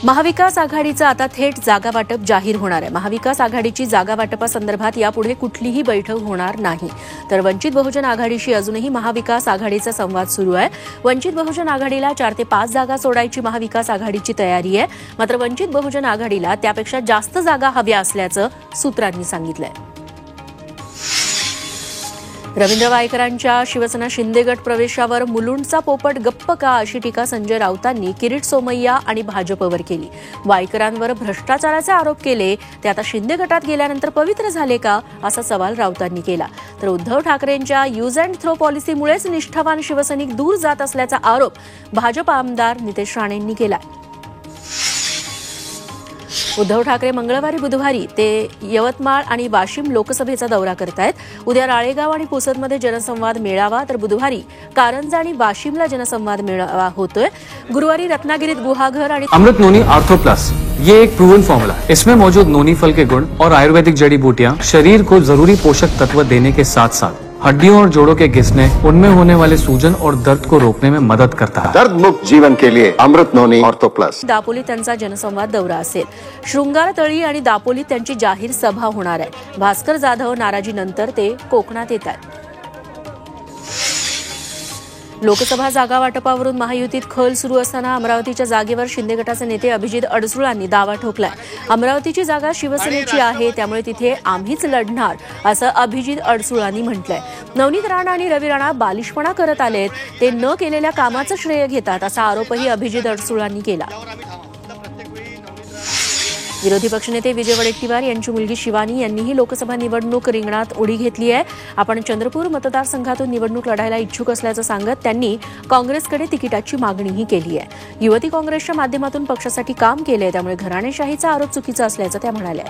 महाविकास आघाडीचं आता थेट जागा वाटप जाहीर होणार आहे। महाविकास आघाडीची जागा वाटपासंदर्भात यापुढे कुठलीही बैठक होणार नाही। तर वंचित बहुजन आघाडीशी अजूनही महाविकास आघाडीचा संवाद सुरू आहे। वंचित बहुजन आघाडीला 4 ते 5 जागा सोडायची महाविकास आघाडीची तयारी आहे। मात्र वंचित बहुजन आघाडीला त्यापेक्षा जास्त जागा हव्या असल्याचं सूत्रांनी सांगितलंय। रवींद्र वायकरांच्या शिवसेना शिंदे गट प्रवेशावर मुलुंडचा पोपट गप्प का अशी टीका संजय राऊतांनी किरीट सोमय्या आणि भाजपवर केली। वायकरांवर भ्रष्टाचाराचे आरोप केले, ते आता शिंदे गटात गेल्यानंतर पवित्र झाले का असा सवाल राऊतांनी केला। तर उद्धव ठाकरेंच्या यूज अँड थ्रो पॉलिसीमुळेच निष्ठावान शिवसैनिक दूर जात असल्याचा आरोप भाजप आमदार नितेश राणेंनी केला। उद्धव ठाकरे मंगळवारी बुधवारी ते यवतमाळ आणि वाशिम लोकसभेचा दौरा करतायत। उद्या राळेगाव आणि पुसदमध्ये जनसंवाद मेळावा, तर बुधवारी कारंजा आणि वाशिमला जनसंवाद मेळावा होतोय। गुरुवारी रत्नागिरीत गुहागर आणि अमृत नोनी आर्थो प्लस, ये एक प्रूवन फॉर्मूला है। इसमें मौजूद नोनी फल के गुण और आयुर्वेदिक जड़ी बूटियां शरीर को जरूरी पोषक तत्व देने के साथ साथ हड्डियों और जोड़ों के घिसने, उनमें होने वाले सूजन और दर्द को रोकने में मदद करता है। दर्द मुक्त जीवन के लिए अमृत नोनी ऑर्थो प्लस। दापोलीत त्यांचा जनसंवाद दौरा असेल। शृंगारतळी आणि दापोलीत त्यांची जाहीर सभा होणार आहे। भास्कर जाधव नाराजीनंतर ते कोकणात येत आहेत। लोकसभा जागा वाटपावरून महायुतीत खल सुरू असताना अमरावतीच्या जागेवर शिंदे गटाचे नेते अभिजित अडसुळांनी दावा ठोकलाय। अमरावतीची जागा शिवसेनेची आहे, त्यामुळे तिथे आम्हीच लढणार असं अभिजित अडसुळांनी म्हटलंय। नवनीत राणा आणि रवी राणा बालिशपणा करत आलेत, ते न केलेल्या कामाचं श्रेय घेतात असा आरोपही अभिजित अडसुळांनी केला। विरोधी पक्षनेते विजय वडेट्टीवार यांची मुलगी शिवानी यांनीही लोकसभा निवडणूक रिंगणात उडी घेतली आहे। आपण चंद्रपूर मतदारसंघातून निवडणूक लढायला इच्छुक असल्याचं सांगत त्यांनी काँग्रेसकडे तिकिटाची मागणीही केली आहे। युवती काँग्रेसच्या माध्यमातून पक्षासाठी काम केलंय, त्यामुळे घराणेशाहीचा आरोप चुकीचा असल्याचं त्या म्हणाल्या।